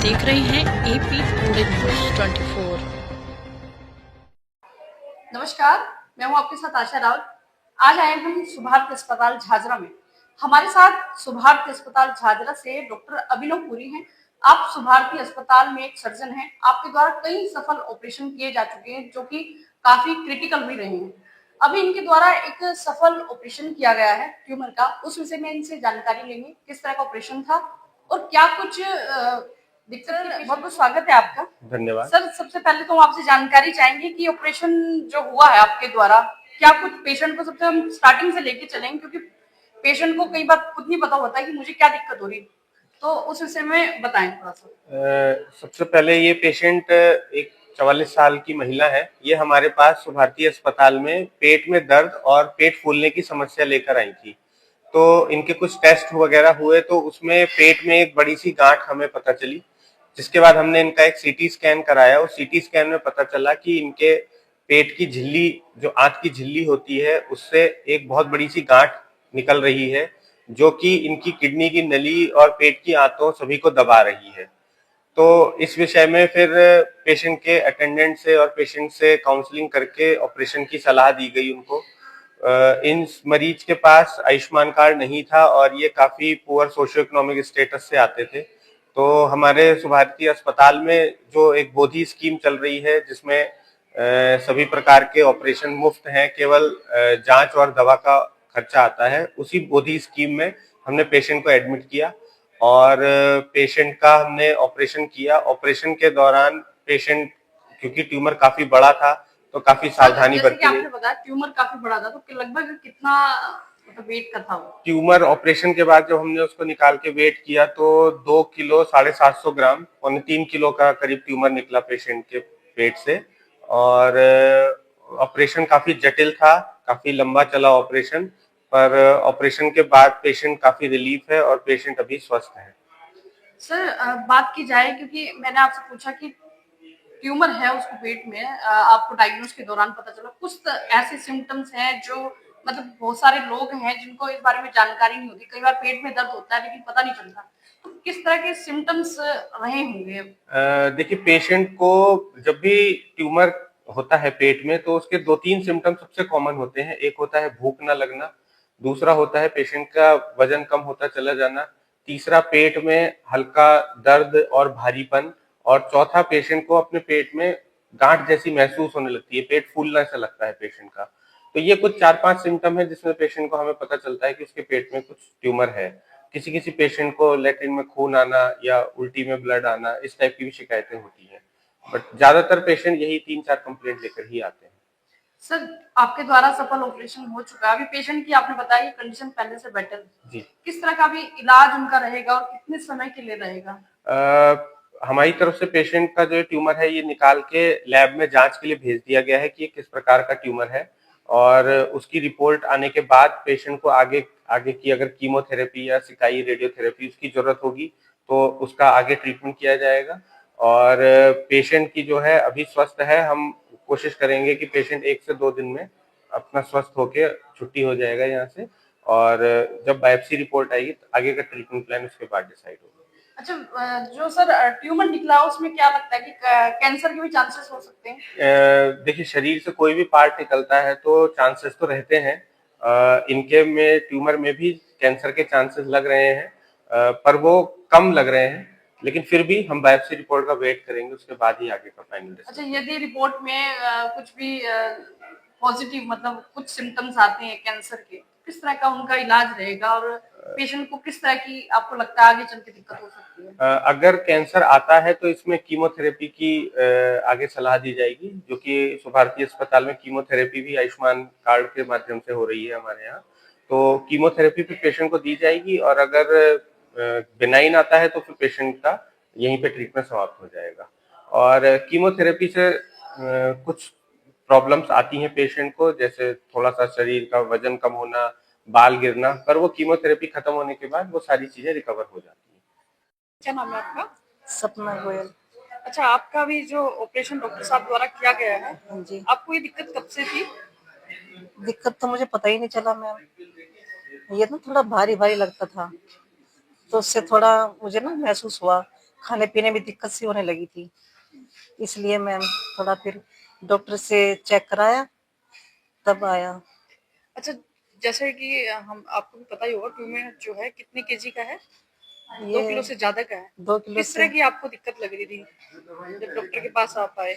देख रहे हैं एपी टुडे न्यूज़ 24। नमस्कार, मैं हूं आपके साथ आशा राउत। आज आए हम सुभारती अस्पताल झाझरा में। हमारे साथ सुभारती अस्पताल झाझरा से डॉक्टर अभिनव पुरी हैं। आप सुभारती अस्पताल में एक सर्जन हैं। आपके द्वारा कई सफल ऑपरेशन किए जा चुके हैं जो कि काफी क्रिटिकल भी रहे हैं। अभी इनके द्वारा एक सफल ऑपरेशन किया गया है ट्यूमर का। उस विषय में इनसे जानकारी लेंगे किस तरह का ऑपरेशन था और क्या कुछ दिक्कत थी। बहुत बहुत स्वागत है आपका। धन्यवाद सर, सबसे पहले तो हम आपसे जानकारी चाहेंगे कि ऑपरेशन जो हुआ है आपके द्वारा, क्या कुछ पेशेंट को, सबसे हम स्टार्टिंग से लेके चलेंगे क्योंकि पेशेंट को कई बार खुद नहीं पता होता है कि मुझे क्या दिक्कत हो रही है, तो उस विषय में बताएं थोड़ा सा। सबसे पहले ये पेशेंट एक 44 साल की महिला है। ये हमारे पास सुभारती अस्पताल में पेट में दर्द और पेट फूलने की समस्या लेकर आई थी। तो इनके कुछ टेस्ट वगैरह हुए तो उसमें पेट में एक बड़ी सी गांठ हमें पता चली, जिसके बाद हमने इनका एक सीटी स्कैन कराया। उस सीटी स्कैन में पता चला कि इनके पेट की झिल्ली, जो आंत की झिल्ली होती है, उससे एक बहुत बड़ी सी गांठ निकल रही है, जो कि इनकी किडनी की नली और पेट की आंतों सभी को दबा रही है। तो इस विषय में फिर पेशेंट के अटेंडेंट से और पेशेंट से काउंसलिंग करके ऑपरेशन की सलाह दी गई उनको। इन मरीज के पास आयुष्मान कार्ड नहीं था और ये काफी पुअर सोशियो इकोनॉमिक स्टेटस से आते थे। तो हमारे सुभारती अस्पताल में जो एक बोधि स्कीम चल रही है, जिसमें सभी प्रकार के ऑपरेशन मुफ्त हैं, केवल जांच और दवा का खर्चा आता है, उसी बोधि स्कीम में हमने पेशेंट को एडमिट किया और पेशेंट का हमने ऑपरेशन किया। ऑपरेशन के दौरान पेशेंट, क्योंकि ट्यूमर काफी बड़ा था, तो काफी सावधानी बरती गई। आपने बताया ट्यूमर काफी बड़ा था, तो लगभग कितना मतलब वेट का था वो? ट्यूमर ऑपरेशन के बाद जब हमने उसको निकाल के वेट किया तो 2 किलो 750 ग्राम, 3 किलो का करीब ट्यूमर निकला पेशेंट के पेट से। और ऑपरेशन काफी जटिल था, काफी लंबा चला ऑपरेशन, पर ऑपरेशन के बाद पेशेंट काफी रिलीफ है और पेशेंट अभी स्वस्थ है। सर, बात की जाए, क्योंकि मैंने आपसे पूछा कि ट्यूमर है उसको पेट में, आपको डायग्नोस के दौरान पता चला, कुछ ऐसे सिम्टम्स हैं जो मतलब बहुत सारे लोग हैं जिनको इस बारे में जानकारी नहीं होती। कई बार पेट में दर्द होता है लेकिन पता नहीं चलता, तो किस तरह के सिम्टम्स रहे होंगे? देखिए, पेशेंट को जब भी ट्यूमर होता है पेट में तो उसके 2-3 सिम्टम सबसे कॉमन होते हैं। एक होता है भूख न लगना, दूसरा होता है पेशेंट का वजन कम होता चला जाना, तीसरा पेट में हल्का दर्द और भारीपन, और चौथा पेशेंट को अपने पेट में गांठ जैसी महसूस होने लगती है, पेट फूलना सा लगता है पेशेंट का। तो ये कुछ 4-5 सिम्टम है जिसमें पेशेंट को हमें पता चलता है कि उसके पेट में कुछ ट्यूमर है। किसी किसी पेशेंट को लैट्रिन में खून आना या उल्टी में ब्लड आना, इस टाइप की भी शिकायतें होती हैं, बट ज्यादातर पेशेंट यही 3-4 कंप्लेंट लेकर ही आते हैं। सर, आपके द्वारा सफल ऑपरेशन हो चुका है। अभी पेशेंट की आपने बताया कि कंडीशन पहले से बेटर है। जी। किस तरह का अभी इलाज उनका रहेगा और कितने समय के लिए रहेगा? हमारी तरफ से पेशेंट का जो ट्यूमर है ये निकाल के लैब में जांच के लिए भेज दिया गया है कि किस प्रकार का ट्यूमर है, और उसकी रिपोर्ट आने के बाद पेशेंट को आगे आगे की अगर कीमोथेरेपी या सिकाई रेडियोथेरेपी उसकी जरूरत होगी तो उसका आगे ट्रीटमेंट किया जाएगा। और पेशेंट की जो है अभी स्वस्थ है। हम कोशिश करेंगे कि पेशेंट 1 से 2 दिन में अपना स्वस्थ होके छुट्टी हो जाएगा यहाँ से, और जब बायोप्सी रिपोर्ट आएगी तो आगे का ट्रीटमेंट प्लान उसके बाद डिसाइड होगा। अच्छा, जो सर ट्यूमर निकला उसमें क्या लगता है कि कैंसर के भी चांसेस हो सकते हैं? देखिए, शरीर से कोई भी पार्ट निकलता है तो चांसेस तो रहते हैं। इनके में ट्यूमर में भी कैंसर के चांसेस लग रहे हैं, पर वो कम लग रहे हैं, लेकिन फिर भी हम बायोप्सी रिपोर्ट का वेट करेंगे, उसके बाद ही आगे का फाइनल डिसीजन। अच्छा, यदि रिपोर्ट में कुछ भी पॉजिटिव मतलब कुछ सिम्टम्स आते हैं कैंसर के, किस तरह का उनका इलाज रहेगा और पेशेंट को किस तरह की आपको लगता है आगे चल के दिक्कत हो सकती है? अगर कैंसर आता है तो इसमें कीमोथेरेपी की आगे सलाह दी जाएगी, जो कि सुभारती अस्पताल में कीमोथेरेपी भी आयुष्मान कार्ड के माध्यम से हो रही है हमारे यहाँ। तो कीमोथेरेपी भी पेशेंट को दी जाएगी, और अगर बिनाइन आता है तो फिर पेशेंट का यहीं पे ट्रीटमेंट समाप्त हो जाएगा। और कीमोथेरेपी से कुछ प्रॉब्लम्स आती हैं पेशेंट को, जैसे थोड़ा सा शरीर का वजन कम होना, बाल गिरना, पर वो कीमोथेरेपी खत्म होने के बाद वो सारी चीजें रिकवर हो जाती हैं। क्या नाम है आपका? सपना गोयल। अच्छा, आपका भी जो ऑपरेशन डॉक्टर साहब द्वारा किया गया है, जी, आपको ये दिक्कत कब से थी? दिक्कत तो मुझे पता ही नहीं चला मैम। ये ना थोड़ा भारी भारी लगता था, तो उससे थोड़ा मुझे ना महसूस हुआ, खाने पीने में दिक्कत सी होने लगी थी, इसलिए मैम थोड़ा फिर डॉक्टर से चेक कराया तब आया। अच्छा, जैसे कि हम आपको भी पता ही होगा ट्यूमर जो है कितने केजी का है? 2 किलो ये से ज्यादा का है। 2 किलो किस से तरह की आपको दिक्कत लग रही थी जब डॉक्टर के पास आप आए?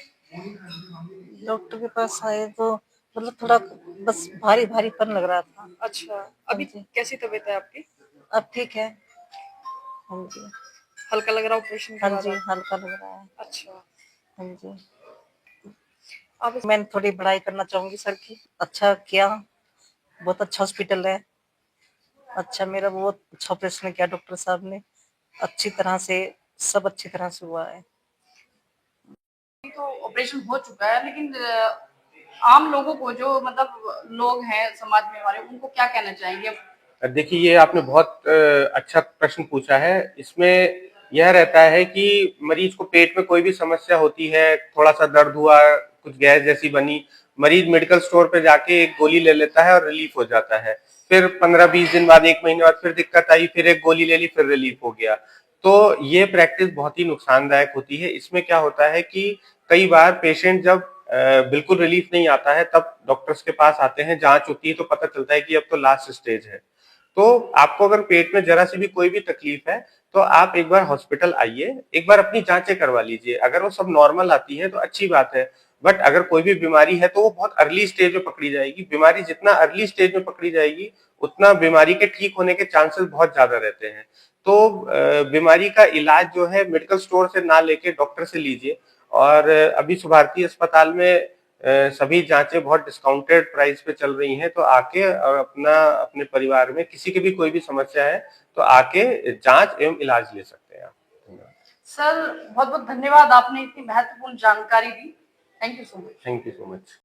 डॉक्टर के पास आए तो मतलब थोड़ा बस भारी भारीपन लग रहा था। अच्छा, हाँ अभी जी, कैसी तबीयत है आपकी? अब ठीक है। हाँ जी, हल्का लग रहा ऑपरेशन के हाँ बाद जी, आपको? हल्का लग रहा है। अच्छा, हाँ जी, आप मैं थोड़ी बड़ाई करना चाहूंगी सर की। अच्छा किया, बहुत अच्छा हॉस्पिटल है। अच्छा, मेरा बहुत अच्छा ऑपरेशन किया डॉक्टर साहब ने, अच्छी तरह से, सब अच्छी तरह से हुआ है। तो ऑपरेशन हो चुका है, लेकिन आम लोगों को जो मतलब लोग हैं समाज में हमारे, उनको क्या कहना चाहेंगे? देखिए, ये आपने बहुत अच्छा प्रश्न पूछा है। इसमें यह रहता है कि मरीज को पेट में कोई भी समस्या होती है, थोड़ा सा दर्द हुआ, कुछ गैस जैसी बनी, मरीज मेडिकल स्टोर पे जाके एक गोली ले लेता है और रिलीफ हो जाता है। फिर 15-20 दिन बाद, 1 महीने बाद फिर दिक्कत आई, फिर एक गोली ले ली, फिर रिलीफ हो गया। तो ये प्रैक्टिस बहुत ही नुकसानदायक होती है। इसमें क्या होता है कि कई बार पेशेंट जब बिल्कुल रिलीफ नहीं आता है, तब डॉक्टर्स के पास आते हैं, जांच होती है तो पता चलता है कि अब तो लास्ट स्टेज है। तो आपको अगर पेट में जरा सी भी कोई भी तकलीफ है, तो आप एक बार हॉस्पिटल आइए, एक बार अपनी जांचें करवा लीजिए। अगर वो सब नॉर्मल आती है तो अच्छी बात है, बट अगर कोई भी बीमारी है तो वो बहुत अर्ली स्टेज में पकड़ी जाएगी। बीमारी जितना अर्ली स्टेज में पकड़ी जाएगी, उतना बीमारी के ठीक होने के चांसेस बहुत ज्यादा रहते हैं। तो बीमारी का इलाज जो है मेडिकल स्टोर से ना लेके डॉक्टर से लीजिए। और अभी सुभारती अस्पताल में सभी जांचें बहुत डिस्काउंटेड प्राइस पे चल रही हैं, तो आके और अपने परिवार में किसी की भी कोई भी समस्या है तो आके जांच एवं इलाज ले सकते हैं आप। धन्यवाद। सर, बहुत बहुत धन्यवाद, आपने इतनी महत्वपूर्ण जानकारी दी। Thank you so much. Thank you so much.